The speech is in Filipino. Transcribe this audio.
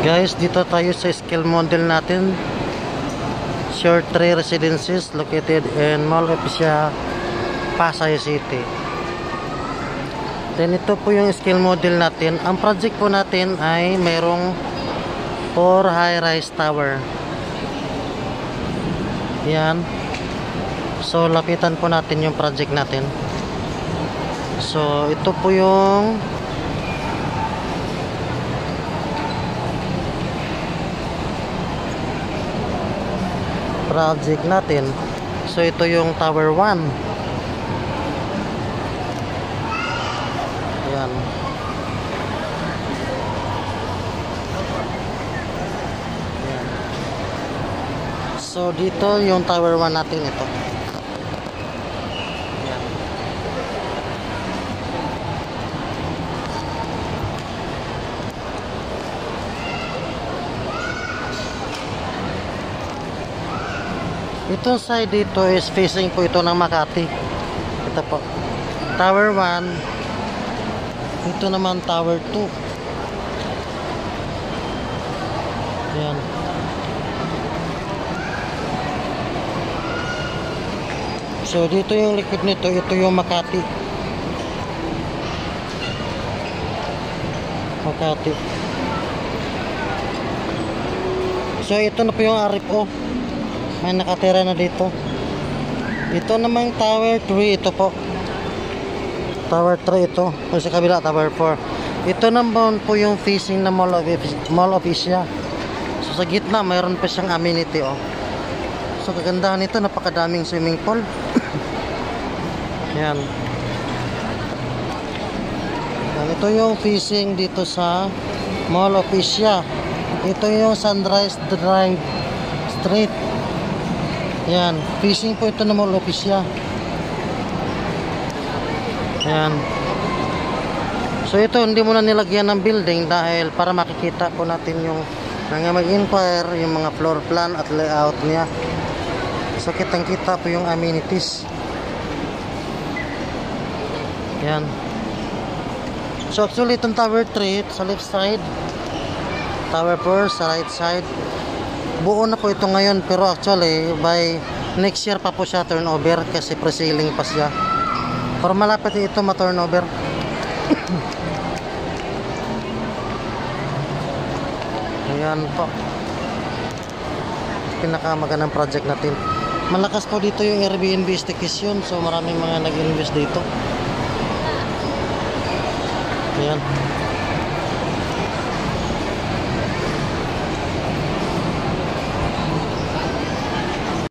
Guys, dito tayo sa scale model natin. Short 3 residences located in Mall of Asia, Pasay City. Then ito po yung scale model natin. Ang project po natin ay mayroong 4 high-rise tower. Yan. So lapitan po natin yung project natin. So ito po yung project natin. So ito yung tower 1. Yan. Yan. So dito yung tower 1 natin ito. Yan. Itong side dito is facing po ito ng Makati. Ito po tower 1. Ito naman tower 2. Yan. So dito yung likod nito, ito yung Makati. Makati. So ito na po yung RFO. May nakatira na dito. Ito namang tower 3, ito po. Tower 3 ito. Kung sa kabila, tower 4. Ito naman po yung facing na Mall of Asia. So sa gitna, mayroon pa siyang amenity, oh. So kagandahan nito, napakadaming swimming pool. Yan. Yan. Ito yung facing dito sa Mall of Asia. Ito yung Sunrise Drive Street. Yan. Facing po ito na Mall of Asia. Yan. So ito hindi mo na nilagyan ng building dahil para makikita po natin yung mga mag-inquire yung mga floor plan at layout niya. So kitang kita po yung amenities. Yan. So actually itong tower 3 sa left side, tower 4 sa right side, buo na po ito ngayon, pero actually by next year pa po siya turnover kasi pre-selling pa siya. Para malapit ito ma-turnover. Ayan po. Pinakamagandang project natin. Malakas po dito yung Airbnb staycation. So maraming mga nag-invest dito. Ayan.